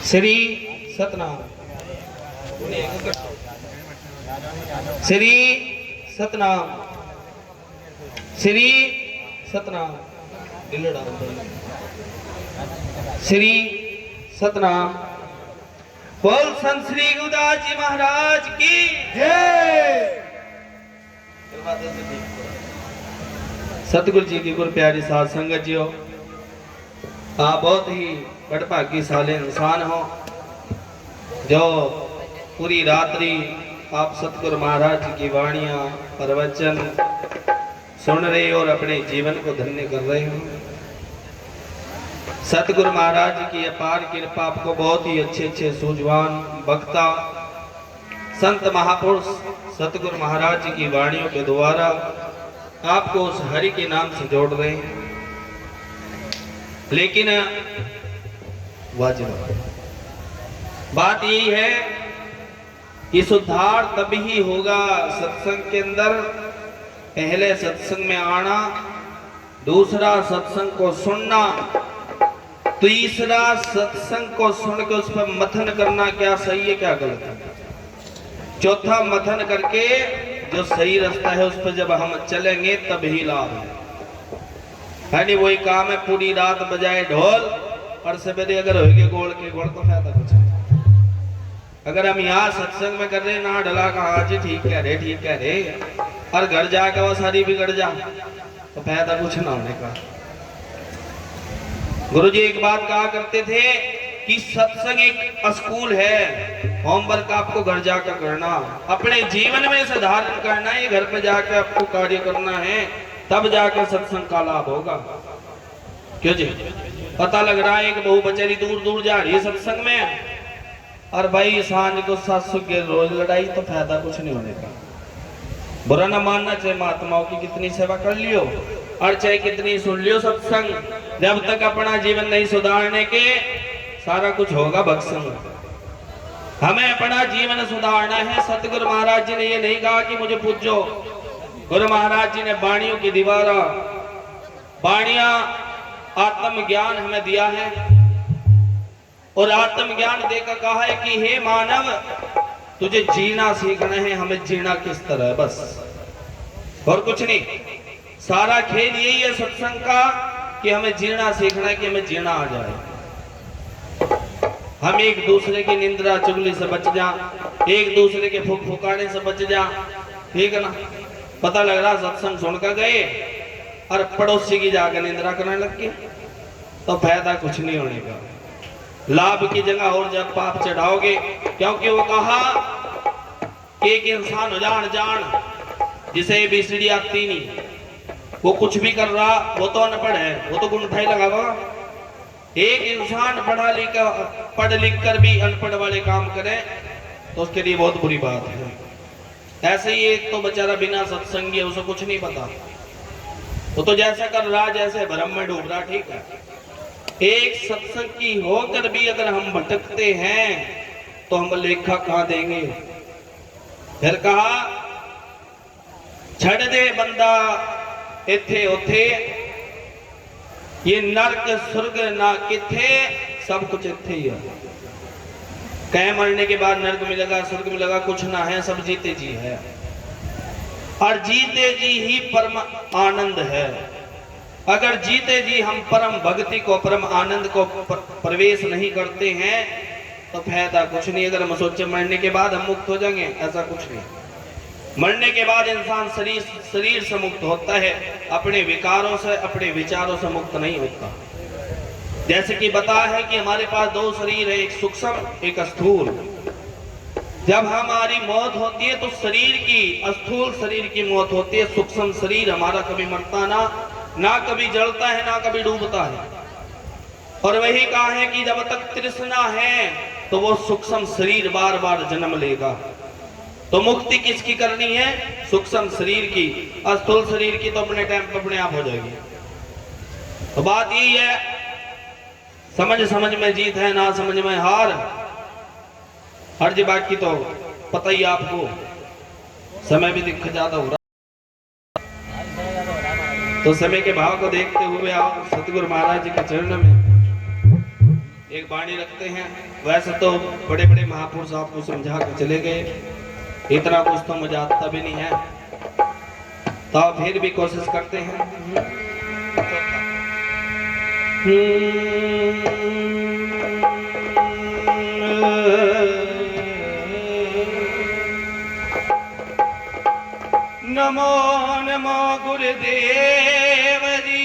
श्री सतनाम, श्री सतनाम, श्री सतनाम, श्री सतनाम। बोल संत श्री गुरुदास जी महाराज की जय। सतगुरु जी की गुरु प्यारी साध संगत जी हो, आप बहुत ही बड़भाग्यशाली इंसान हो जो पूरी रात्रि आप सतगुरु महाराज जी की वाणियां प्रवचन सुन रहे हो और अपने जीवन को धन्य कर रहे हो। सतगुरु महाराज जी की अपार कृपा, आपको बहुत ही अच्छे अच्छे सूझवान वक्ता संत महापुरुष सतगुरु महाराज जी की वाणियों के द्वारा आपको उस हरि के नाम से जोड़ रहे हैं। लेकिन बात यही है कि सुधार तभी होगा सत्संग के अंदर, पहले सत्संग में आना, दूसरा सत्संग को सुनना, तीसरा सत्संग को सुन के उस पर मथन करना, क्या सही है क्या गलत है, चौथा मथन करके जो सही रास्ता है उस पर जब हम चलेंगे तब ही लाभ है। नहीं वही काम है पूरी रात बजाए ढोल और सवेरे अगर होगे गोल के गोल तो फायदा कुछ नहीं। अगर हम यहाँ सत्संग में कर रहे ना ढला कहा जी ठीक कह रहे और घर जाके वो सारी बिगड़ जा तो फायदा कुछ ना होने का। गुरुजी एक बात कहा करते थे कि सत्संग एक स्कूल है, होमवर्क आपको घर जाकर करना, अपने जीवन में सुधार करना है, घर पे जाकर आपको कार्य करना है, तब जाकर सत्संग का लाभ होगा। क्यों जी? पता लग रहा है एक बहू बेचारी दूर दूर जा रही है सत्संग में और भाई सांझ को सासू के रोज लड़ाई, तो फायदा कुछ नहीं होने का। बुरा ना मानना, चाहे महात्माओं की कितनी सेवा कर लियो और चाहे कितनी सुन लियो सत्संग, जब तक अपना जीवन नहीं सुधारने के सारा कुछ होगा भक्संग। हमें अपना जीवन सुधारना है। सतगुरु महाराज जी ने ये नहीं कहा कि मुझे पूजो। गुरु महाराज जी ने वाणियों की दीवारा, वाणियां आत्म ज्ञान हमें दिया है और आत्म ज्ञान देकर कहा है कि हे मानव तुझे जीना सीखना है, हमें जीना किस तरह, बस और कुछ नहीं। सारा खेल यही है सत्संग का कि हमें जीना सीखना है, कि हमें जीना आ जाए। हम एक दूसरे की निंदा चुगली से बच जा, एक दूसरे के फुक फुकाने से बच जा, ठीक है ना। पता लग रहा सत्संग सुनकर गए और पड़ोसी की जाकर निंदा करने लग गए तो फायदा कुछ नहीं होने का। लाभ की जगह और जब पाप चढ़ाओगे, क्योंकि वो कहा कि एक इंसान हो जान जिसे एबीसीडी आती नहीं, वो कुछ भी कर रहा, वो तो अनपढ़ है, वो तो गुंठा ही लगावा। एक इंसान पढ़ लिख कर भी अनपढ़ वाले काम करे तो उसके लिए बहुत बुरी बात है। ऐसे ही एक तो बेचारा बिना सत्संगी है, उसे कुछ नहीं पता, वो तो जैसा कर रहा जैसे भ्रम में डूब रहा, ठीक है। एक सत्संग की होकर भी अगर हम भटकते हैं तो हम लेखा कहां देंगे। फिर कहा छड़ दे बंदा इथे उथे, ये नरक स्वर्ग ना किथे, सब कुछ इथे ही है। कह मरने के बाद नरक मिलेगा स्वर्ग मिलेगा, कुछ ना है, सब जीते जी है और जीते जी ही परम आनंद है। अगर जीते जी हम परम भक्ति को, परम आनंद को प्रवेश नहीं करते हैं तो फायदा कुछ नहीं। अगर हम सोचे मरने के बाद हम मुक्त हो जाएंगे, ऐसा कुछ नहीं। मरने के बाद इंसान शरीर से मुक्त होता है, अपने विकारों से, अपने विचारों से मुक्त नहीं होता। जैसे कि बताया है कि हमारे पास दो शरीर है, एक सूक्ष्म एक स्थूल। जब हमारी मौत होती है तो शरीर की, स्थूल शरीर की मौत होती है, सूक्ष्म शरीर हमारा कभी मरता ना कभी जलता है ना कभी डूबता है। और वही कहा है कि जब तक तृष्णा है तो वो सूक्ष्म शरीर बार बार जन्म लेगा। तो मुक्ति किसकी करनी है? सूक्ष्म शरीर की। स्थूल शरीर की तो अपने टाइम पर अपने आप हो जाएगी। तो बात यही है, समझ में जीत है, ना समझ में हार। हर जी बाकी तो पता ही आपको, समय भी दिख ज्यादा हो रहा, तो समय के भाव को देखते हुए आप सतगुरु महाराज जी के चरण में एक वाणी रखते हैं। वैसे तो बड़े बड़े महापुरुष आपको समझा कर चले गए, इतना कुछ तो मुझे आता भी नहीं है, तो फिर भी कोशिश करते हैं। नमो नमो गुरुदेव जी,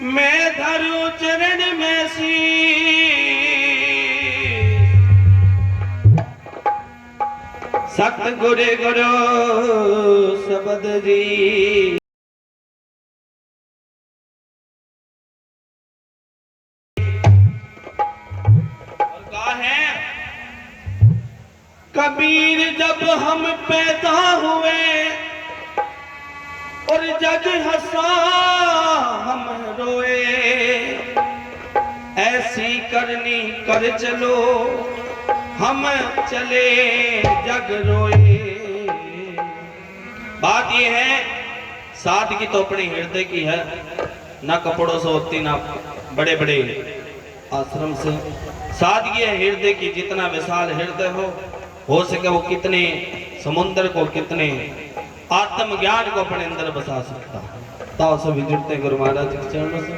मैं धरू चरण में शीश, सतगुरु गुरु शब्द जी। और कहा है कबीर जब हम पैदा हुए और जग हंसा हम रोए, ऐसी करनी कर चलो हम चले जग रोए। बात यह है सादगी तो अपने हृदय की है, ना कपड़ों से होती ना बड़े बड़े आश्रम से। सादगी है हृदय की, जितना विशाल हृदय हो सके वो कितने समुद्र को, कितने आत्मज्ञान को अपने अंदर बसा सकता है। तो सभी जुड़ते हैं गुरु महाराज के चरणों से।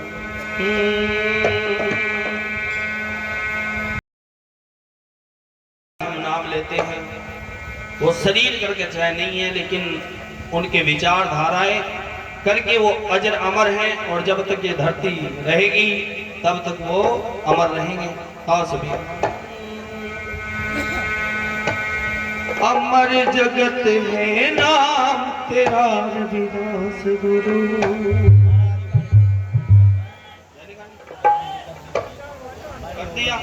हम नाम लेते हैं, वो शरीर करके चाहे नहीं है, लेकिन उनके विचारधाराएं करके वो अजर अमर हैं, और जब तक ये धरती रहेगी तब तक वो अमर रहेंगे। आओ सभी। अमर जगत में नाम तेरा रविदास गुरु, कर दिया।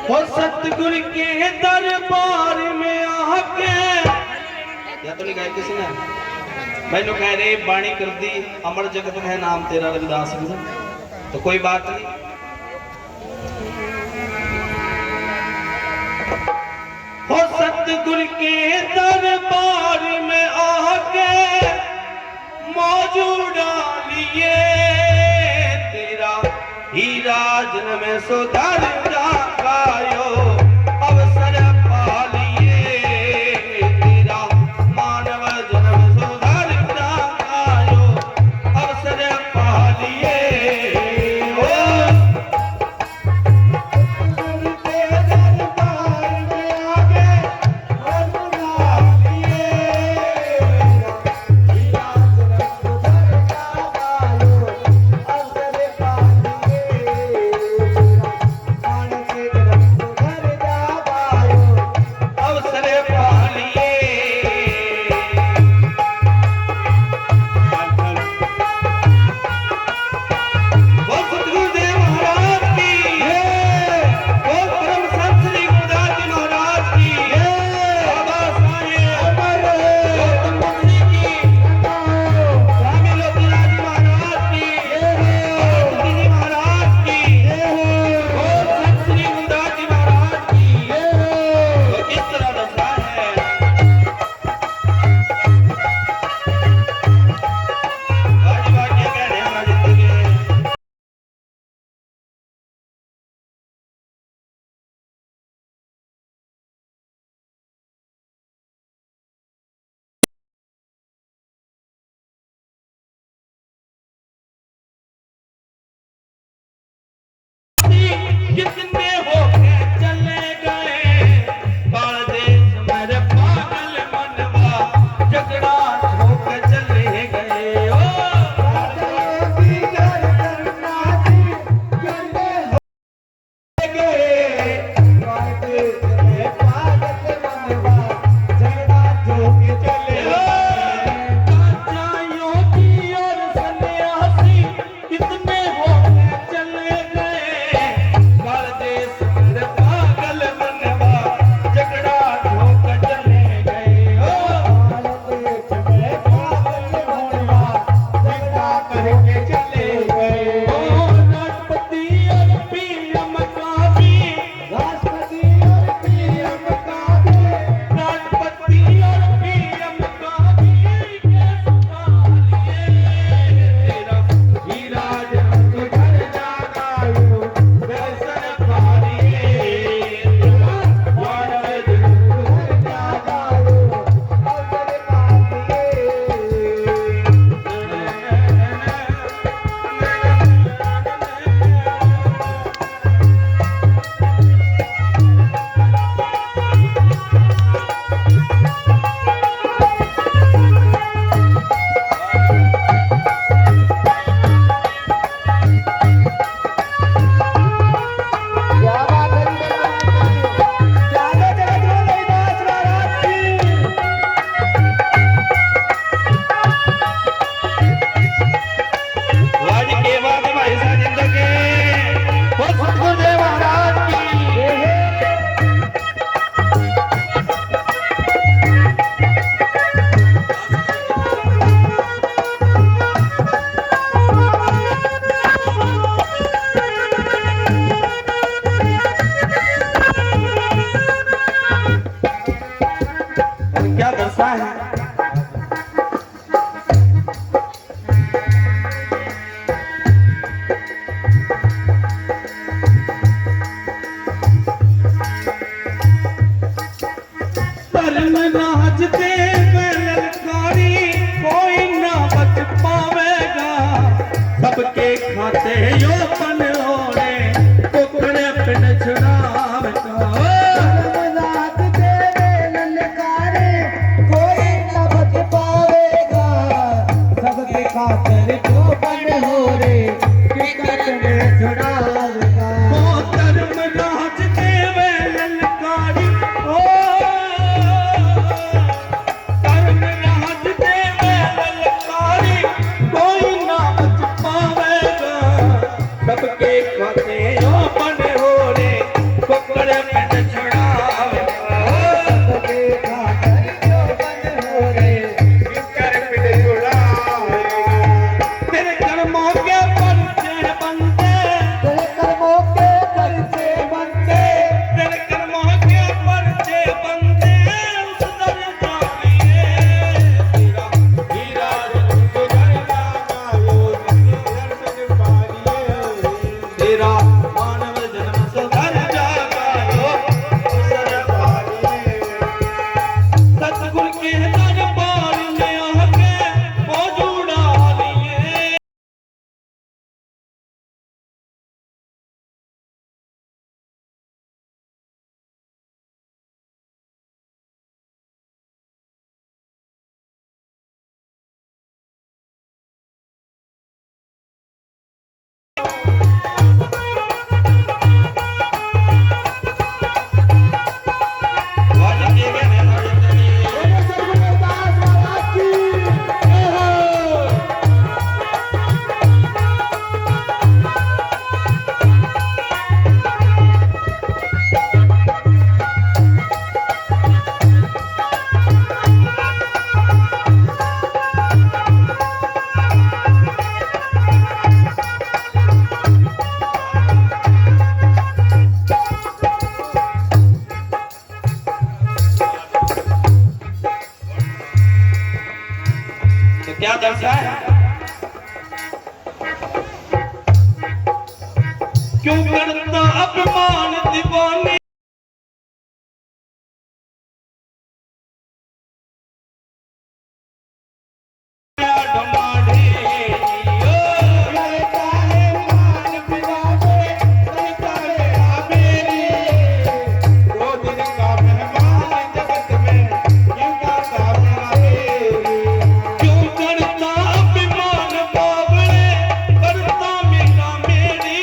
और सतगुरु के दरबार में आके, या तो नहीं गाया किसी ने, मैंने कह रहे बाणी कर दी अमर जगत में नाम तेरा रविदास गुरु, तो कोई बात नहीं। और सतगुरु के दरबार में आके मौजूद डालिए, तेरा हीरा जन्म में सुधर जायो, अवसर पालिए, तेरा मानव जन्म सुधर जायो, अवसर पालिए। कितने हो के चले गए परदेश मेरे पागल मनवा, झगड़ा छोड़ चले गए। ओ कितने हो चले गए क्या दर्शा है? धर्म राज दे ललकारी कोई ना बच पावेगा, सबके खाते यो पन होने कुकड़े पिन छुड़ावेगा। धर्म राज दे ललकारी कोई ना बच पावेगा, सबके खातिर जो पन हो रे कुकड़े छुड़ावेगा। ओ धर्म राज दे ललकारी, ओ धर्म राज दे ललकारी कोई ना बच पावेगा, सबके खाते यो पन हो रे कुकड़े पिन छुड़ावेगा। सबके खातिर जो पन हो रे कुकड़े पिन छुड़ावेगा। तेरे कर्मों के परिचय बनते, तेरे कर्मों के परिचय बनते, तेरे कर्मों के परिचय बनते, उस दर जाइए तेरा हीरा सुधर जाओ, तेरा मानव जन्म सुधर जाओ, सतगुर के दरबार में आके मौज उड़ा लिए। बोलो सद्गुरु दास महाराज की जय हो। तो क्या दर्शा है? क्यों करता अपमान दीवानी, डमाड़ी करता है मान पिलावे, करता है आबेरी। दो दिन का मेहमान जगत में क्यों करता मेरी, क्यों करता अभिमान बाबरे, करता मीना मेरी।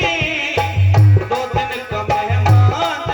दो दिन का मेहमान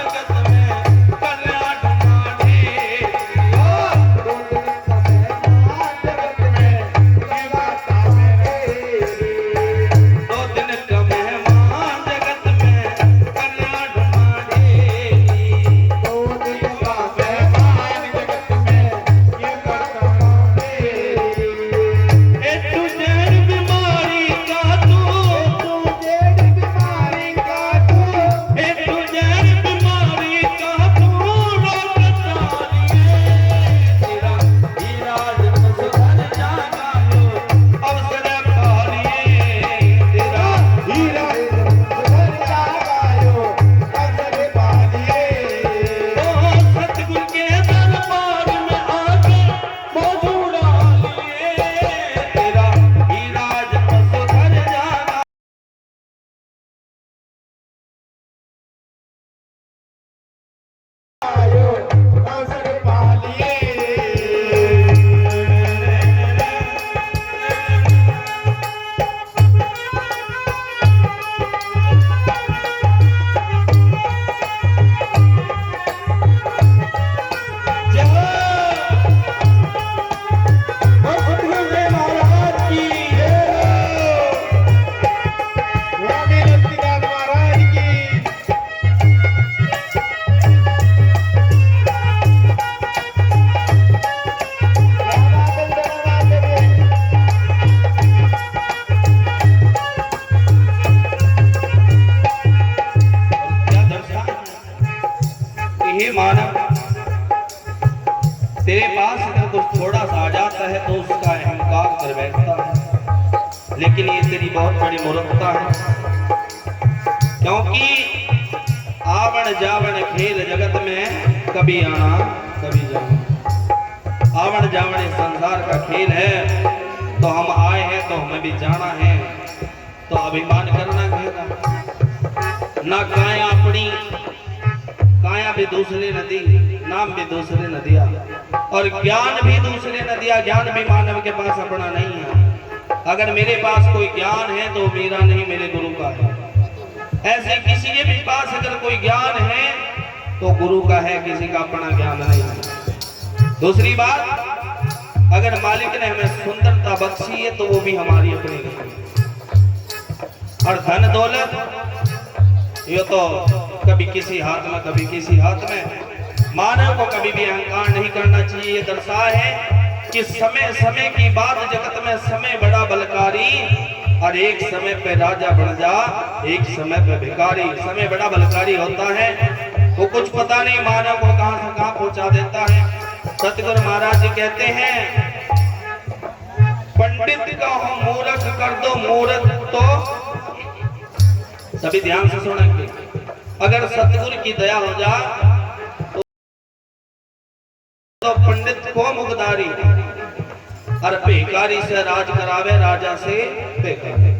मेरे पास अगर कुछ थोड़ा सा आ जाता है तो उसका अहंकार कर बैठता है। लेकिन ये तेरी बहुत बड़ी मूर्खता है, क्योंकि आवण जावण खेल जगत में कभी आना कभी जाना। आवण जावण इस संसार का खेल है, तो हम आए हैं तो हमें भी जाना है, तो अभिमान करना कहेगा ना। काया अपनी, काया भी दूसरे नदी, नाम भी दूसरे नदिया, और ज्ञान भी दूसरे नदिया। ज्ञान भी मानव के पास अपना नहीं है। अगर मेरे पास कोई ज्ञान है तो मेरा नहीं, मेरे गुरु का है। ऐसे किसी के भी पास अगर कोई ज्ञान है तो गुरु का है, किसी का अपना ज्ञान नहीं है। दूसरी बात, अगर मालिक ने हमें सुंदरता बख्शी है तो वो भी हमारी अपनी नहीं। और धन दौलत ये तो कभी किसी हाथ में कभी किसी हाथ में। मानव को कभी भी अहंकार नहीं करना चाहिए। ये दर्शा है कि समय समय की बात, जगत में समय बड़ा बलकारी, और एक समय पे राजा बन जा, एक समय पे भिखारी। समय बड़ा बलकारी होता है, वो कुछ पता नहीं मानव को कहां से कहां पहुंचा देता है। सतगुरु महाराज जी कहते हैं, पंडित का हो मूर्ख कर दो मूर्ख। तो सभी ध्यान से सुनेंगे, अगर सतगुरु की दया हो जा तो पंडित को मुगदारी, और भिखारी से राज करावे, राजा से भिखारी।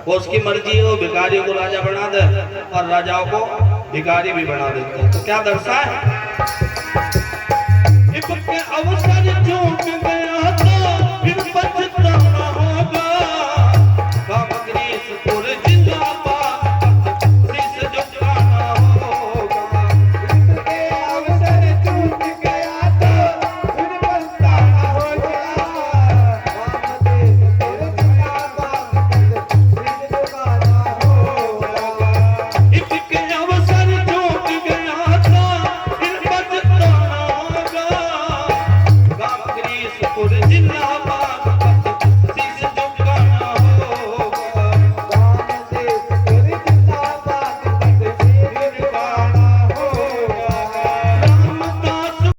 वो उसकी मर्जी हो, भिखारियों को राजा बना दे और राजाओं को भिखारी भी बना देते हैं। तो क्या दर्शा है, इनके अवसर चूक गया तो फिर पछताना होगा। कामग्रीसपुर जिंदाबाद, शीश झुकाना होगा। इनके अवसर चूक गया तो फिर पछताना होगा। इनके अवसर चूक गया तो फिर पछताना होगा। कामग्रीसपुर जिंदाबाद, शीश झुकाना होगा। रामदास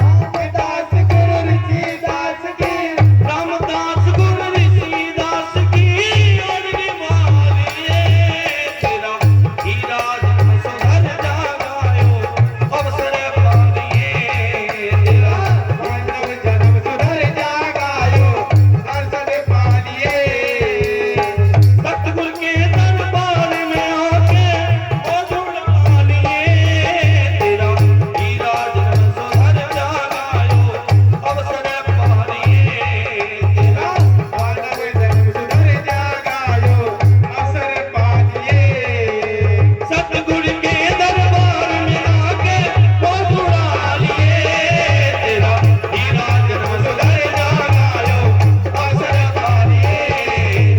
रामदास गुरु ऋषिदास की, रामदास गुरु ऋषिदास की और निवारिये। तेरा हीरा जन्म सुधर जागायो, अवसर पालिये। तेरा मानव जन्म सुधर जागायो, अवसर पालिए। सतगुरु के दरबार में आके ओ जुड़ा लिए। तेरा हीरा जन्म सुधर जागायो, अवसर पालिये। तेरा मानव जन्म सुधर जागायो, अवसर पालिए। सतगुरु के दरबार में आके वो जुड़ा लिए। तेरा हीरा जन्म सुधर जागायो, अवसर पालिये।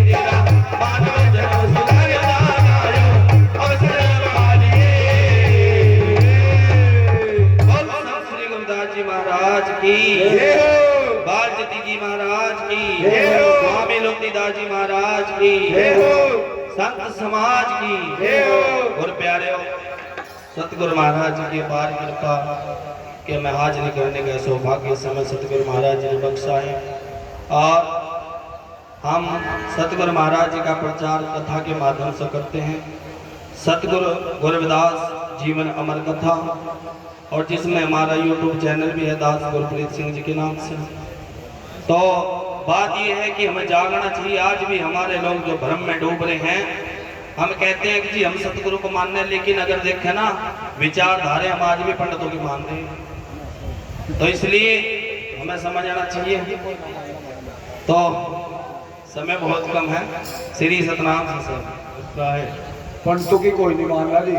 तेरा मानव जन्म सुधर जागायो, अवसर पालिये। बोल श्री गुरुदास जी महाराज की, जय हो। बाल जती जी महाराज की, जय हो। स्वामी लोकदास जी महाराज की, जय हो। संत समाज की, जय हो। और प्यारे सतगुरु महाराज जी की अपार कृपा के मैं हाजिरी करने का सौभाग्य समय सतगुरु महाराज जी ने बख्शा है। और हम सतगुरु महाराज जी का प्रचार कथा के माध्यम से करते हैं। सतगुरु गुरविदास जीवन अमर कथा, और जिसमें हमारा YouTube चैनल भी है दास गुरप्रीत सिंह जी के नाम से। तो बात यह है कि हमें जागना चाहिए। आज भी हमारे लोग जो भ्रम में डूब रहे हैं, हम कहते हैं कि जी हम सतगुरु को मानते हैं, लेकिन अगर देखें ना विचारधारे हम आज भी पंडितों की मानते हैं। तो इसलिए हमें समझ आना चाहिए। तो समय बहुत कम है। श्री सतनाम से सब पंडितों की कोई नहीं मान रहा जी।